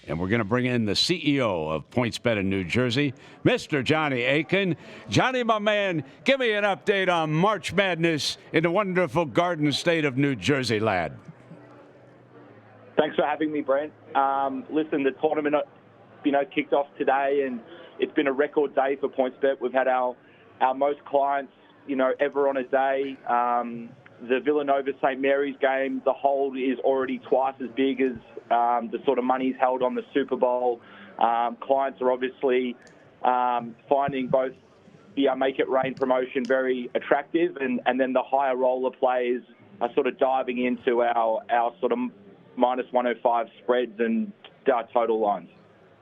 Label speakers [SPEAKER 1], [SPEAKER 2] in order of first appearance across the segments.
[SPEAKER 1] and we're going to bring in the CEO of PointsBet in New Jersey, Mr. Johnny Aitken. Johnny, my man, give me an update on March Madness in the wonderful Garden State of New Jersey, lad.
[SPEAKER 2] Thanks for having me, Brent. Listen, the tournament, kicked off today, and it's been a record day for PointsBet. We've had our most clients, ever on a day. The Villanova-St. Mary's game, the hold is already twice as big as the sort of money's held on the Super Bowl. Clients are obviously finding both the Make It Rain promotion very attractive, and then the higher roller players are sort of diving into our sort of minus 105 spreads and total lines.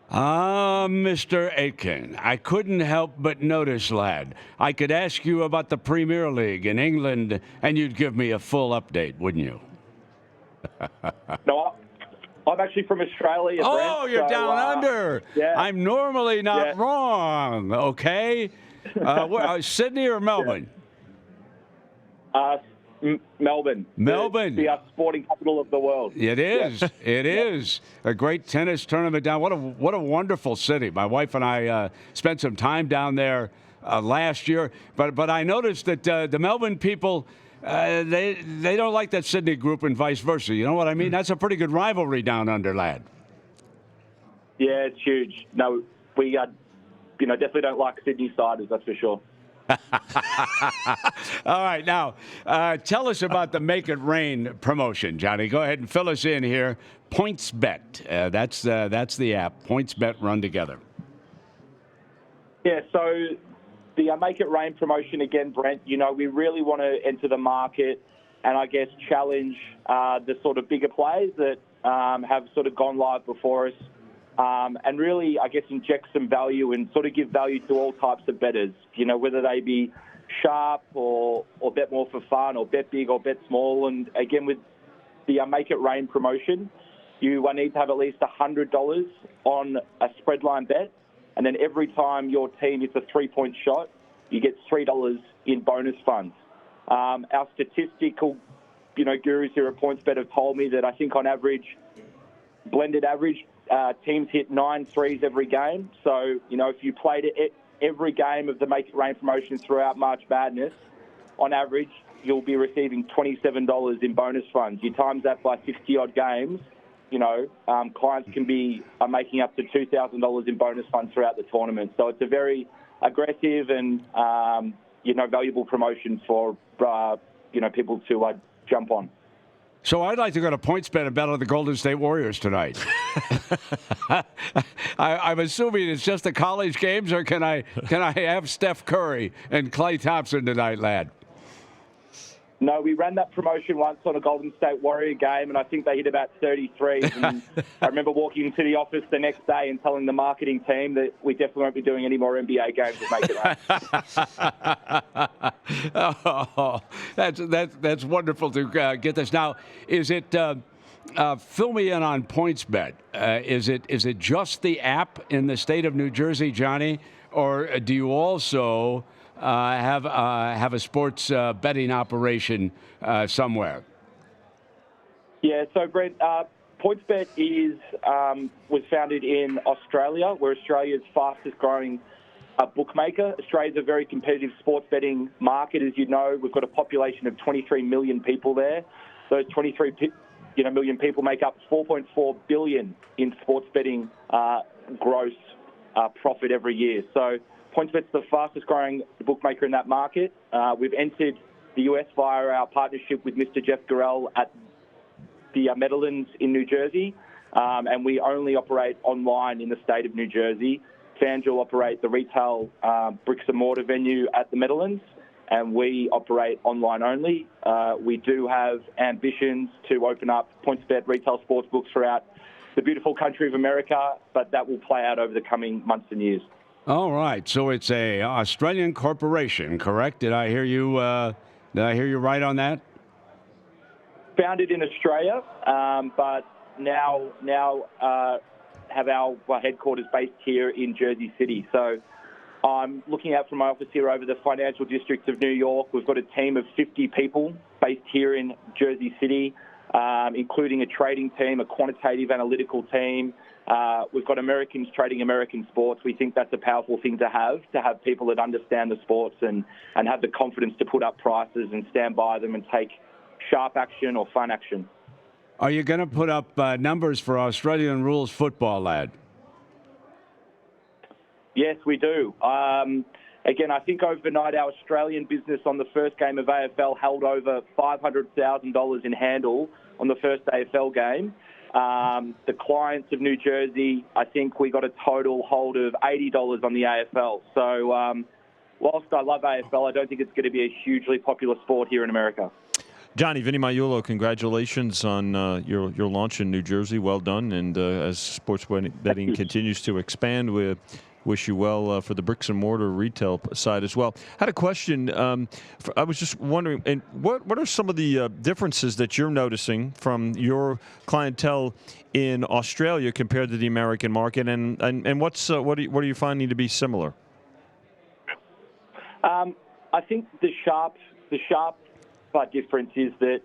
[SPEAKER 1] Mr. Aitken, I couldn't help but notice, lad. I could ask you about the Premier League in England, and you'd give me a full update, wouldn't you?
[SPEAKER 2] No, I'm actually from Australia, Brent.
[SPEAKER 1] Oh, you're down under.
[SPEAKER 2] Yeah.
[SPEAKER 1] I'm normally not wrong, okay? Sydney or Melbourne?
[SPEAKER 2] Melbourne.
[SPEAKER 1] Melbourne.
[SPEAKER 2] The sporting capital of the world.
[SPEAKER 1] It is.
[SPEAKER 2] Yes.
[SPEAKER 1] It is. A great tennis tournament down. What a wonderful city. My wife and I spent some time down there last year. But I noticed that the Melbourne people, they don't like that Sydney group and vice versa. You know what I mean? That's a pretty good rivalry down under, lad.
[SPEAKER 2] Yeah, it's huge. No, we definitely don't like Sydney siders, that's for sure.
[SPEAKER 1] All right, now tell us about the Make It Rain promotion, Johnny. Go ahead and fill us in here. PointsBet, that's the app. PointsBet run together.
[SPEAKER 2] Yeah, so the Make It Rain promotion again, Brent. We really want to enter the market and I guess challenge the sort of bigger players that have sort of gone live before us. And really, I guess, inject some value and sort of give value to all types of bettors, whether they be sharp or bet more for fun or bet big or bet small. And again, with the Make It Rain promotion, you need to have at least $100 on a spread line bet. And then every time your team hits a 3-point shot, you get $3 in bonus funds. Our statistical, gurus here at PointsBet have told me that I think on average, blended average, teams hit 9 threes every game. So, if you played every game of the Make It Rain promotion throughout March Madness, on average, you'll be receiving $27 in bonus funds. You times that by 60-odd games, clients can be making up to $2,000 in bonus funds throughout the tournament. So it's a very aggressive and, valuable promotion for, people to jump on.
[SPEAKER 1] So I'd like to go to PointsBet and bet on the Golden State Warriors tonight. I'm assuming it's just the college games, or can I have Steph Curry and Klay Thompson tonight, lad?
[SPEAKER 2] No, we ran that promotion once on a Golden State Warrior game, and I think they hit about 33. And I remember walking into the office the next day and telling the marketing team that we definitely won't be doing any more NBA games to Make It Rain.
[SPEAKER 1] Oh, that's wonderful to get this. Now, is it? Fill me in on PointsBet. Is it just the app in the state of New Jersey, Johnny, or do you also have a sports betting operation somewhere?
[SPEAKER 2] Yeah, so Brent, PointsBet was founded in Australia. We're Australia's fastest growing bookmaker. Australia's a very competitive sports betting market, as you know. We've got a population of 23 million people there. Those 23 million people make up $4.4 billion in sports betting gross profit every year. So PointsBet's the fastest growing bookmaker in that market. We've entered the US via our partnership with Mr. Jeff Gurrell at the Meadowlands in New Jersey, and we only operate online in the state of New Jersey. FanDuel operate the retail bricks and mortar venue at the Meadowlands, and we operate online only. We do have ambitions to open up PointsBet retail sports books throughout the beautiful country of America, but that will play out over the coming months and years.
[SPEAKER 1] All right, so it's a Australian corporation, correct? Did I hear you right on that?
[SPEAKER 2] Founded in Australia, but now have our headquarters based here in Jersey City. So I'm looking out from my office here over the financial district of New York. We've got a team of 50 people based here in Jersey City. including a trading team, a quantitative analytical team. We've got Americans trading American sports. We think that's a powerful thing to have people that understand the sports and have the confidence to put up prices and stand by them and take sharp action or fun action.
[SPEAKER 1] Are you going to put up numbers for Australian rules football, lad?
[SPEAKER 2] Yes, we do. Again, I think overnight our Australian business on the first game of AFL held over $500,000 in handle on the first AFL game. The clients of New Jersey, I think we got a total hold of $80 on the AFL. So whilst I love AFL, I don't think it's going to be a hugely popular sport here in America.
[SPEAKER 3] Johnny, Vinny Maiulo, congratulations on your launch in New Jersey. Well done. And as sports betting continues to expand, we wish you well for the bricks and mortar retail side as well. I had a question. I was just wondering, and what are some of the differences that you're noticing from your clientele in Australia compared to the American market, and what are you finding to be similar?
[SPEAKER 2] I think the sharp difference is that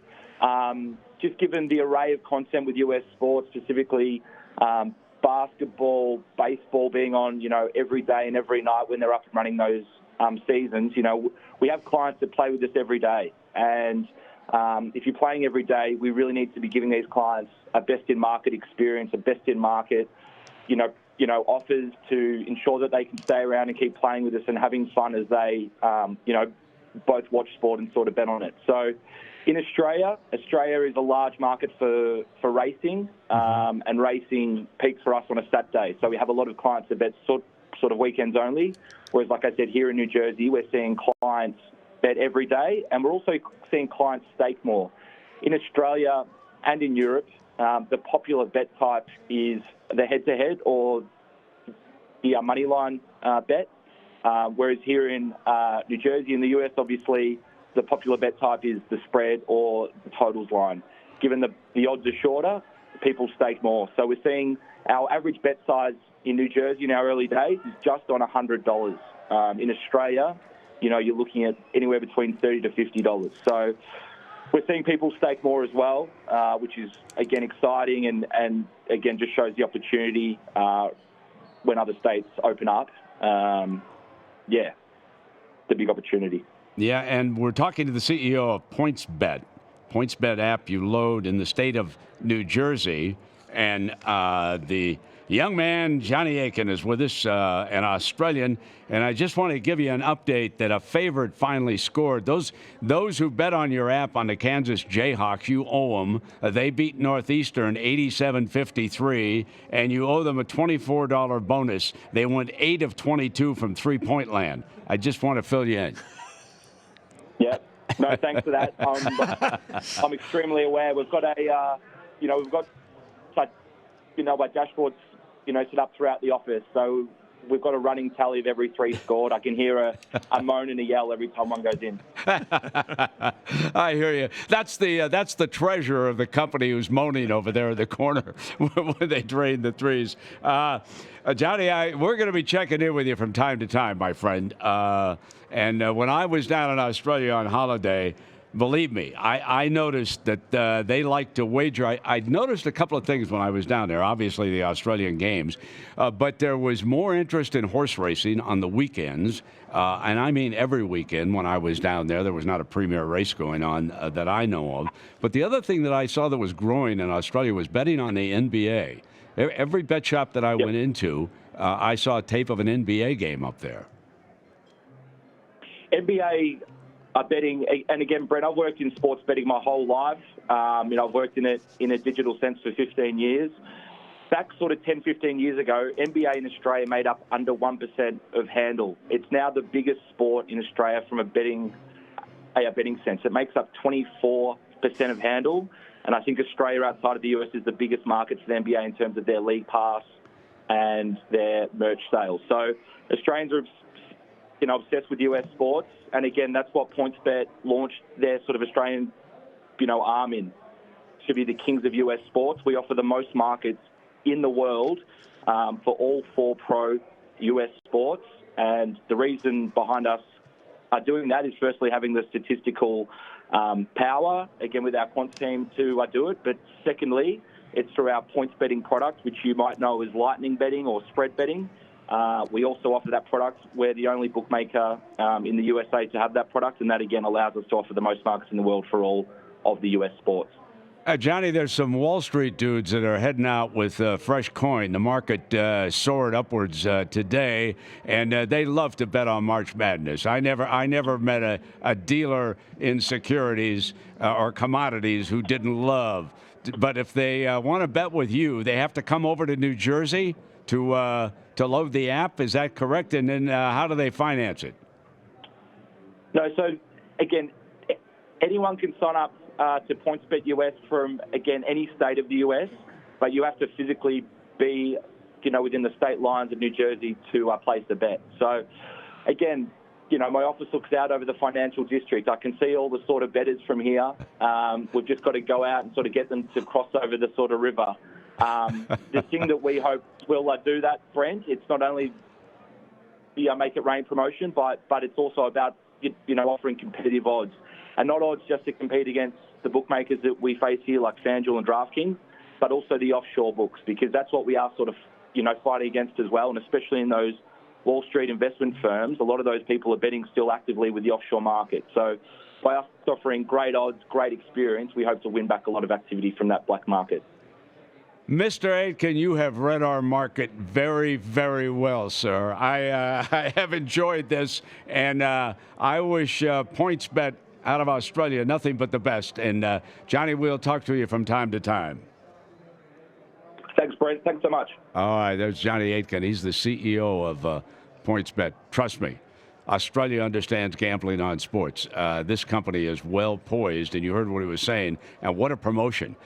[SPEAKER 2] just given the array of content with US sports, specifically basketball, baseball being on, every day and every night when they're up and running those seasons, we have clients that play with us every day. And if you're playing every day, we really need to be giving these clients a best-in-market experience, a best-in-market, offers to ensure that they can stay around and keep playing with us and having fun as they, both watch sport and sort of bet on it. So in Australia is a large market for racing, and racing peaks for us on a Saturday. So we have a lot of clients that bet sort of weekends only. Whereas, like I said, here in New Jersey, we're seeing clients bet every day, and we're also seeing clients stake more. In Australia and in Europe, the popular bet type is the head-to-head or the money line bet. Whereas here in New Jersey, in the US, obviously, the popular bet type is the spread or the totals line. Given the odds are shorter, people stake more. So we're seeing our average bet size in New Jersey in our early days is just on $100. In Australia, you're looking at anywhere between $30 to $50. So we're seeing people stake more as well, which is, again, exciting and again, just shows the opportunity when other states open up. The big opportunity.
[SPEAKER 1] Yeah, and we're talking to the CEO of PointsBet. PointsBet app you load in the state of New Jersey, and the young man, Johnny Aitken, is with us, an Australian, and I just want to give you an update that a favorite finally scored. Those who bet on your app on the Kansas Jayhawks, you owe them. They beat Northeastern 87-53, and you owe them a $24 bonus. They went 8 of 22 from three-point land. I just want to fill you in.
[SPEAKER 2] Yeah, no, thanks for that. I'm extremely aware. We've got our dashboards, set up throughout the office. So we've got a running tally of every 3 scored. I can hear a moan and a yell every time one goes in.
[SPEAKER 1] I hear you. That's the treasurer of the company who's moaning over there in the corner when they drain the threes. Johnny, we're going to be checking in with you from time to time, my friend. And when I was down in Australia on holiday, believe me, I noticed that they like to wager. I noticed a couple of things when I was down there, obviously the Australian games, but there was more interest in horse racing on the weekends, and I mean every weekend when I was down there. There was not a premier race going on that I know of. But the other thing that I saw that was growing in Australia was betting on the NBA. Every bet shop that I went into, I saw a tape of an NBA game up there.
[SPEAKER 2] NBA are betting, and again, Brent, I've worked in sports betting my whole life. I've worked in it in a digital sense for 15 years. Back sort of 10, 15 years ago, NBA in Australia made up under 1% of handle. It's now the biggest sport in Australia from a betting sense. It makes up 24% of handle, and I think Australia outside of the US is the biggest market for the NBA in terms of their league pass and their merch sales. So Australians are obsessed with US sports, and again, that's what PointsBet launched their sort of Australian, arm in, to be the kings of US sports. We offer the most markets in the world for all 4 pro US sports, and the reason behind us doing that is firstly having the statistical power, again, with our quants team to do it. But secondly, it's through our points betting product, which you might know is lightning betting or spread betting. We also offer that product. We're the only bookmaker in the USA to have that product, and that, again, allows us to offer the most markets in the world for all of the US sports.
[SPEAKER 1] Johnny, there's some Wall Street dudes that are heading out with fresh coin. The market soared upwards today, and they love to bet on March Madness. I never met a dealer in securities or commodities who didn't love. But if they want to bet with you, they have to come over to New Jersey to load the app. Is that correct? And then how do they finance it?
[SPEAKER 2] No, so again, anyone can sign up to PointsBet US from, again, any state of the US, but you have to physically be, within the state lines of New Jersey to place a bet. So, again, my office looks out over the financial district. I can see all the sort of bettors from here. We've just got to go out and sort of get them to cross over the sort of river. The thing that we hope will do that, Brent, it's not only the Make It Rain promotion, but it's also about, offering competitive odds. And not odds just to compete against the bookmakers that we face here, like FanDuel and DraftKings, but also the offshore books, because that's what we are sort of, fighting against as well. And especially in those Wall Street investment firms, a lot of those people are betting still actively with the offshore market. So by us offering great odds, great experience, we hope to win back a lot of activity from that black market.
[SPEAKER 1] Mr. Aitken, you have read our market very, very well, sir. I have enjoyed this, and I wish PointsBet out of Australia nothing but the best. And Johnny, we'll talk to you from time to time.
[SPEAKER 2] Thanks, Brent. Thanks so much.
[SPEAKER 1] All right, there's Johnny Aitken. He's the CEO of PointsBet. Trust me, Australia understands gambling on sports. This company is well poised, and you heard what he was saying. And what a promotion.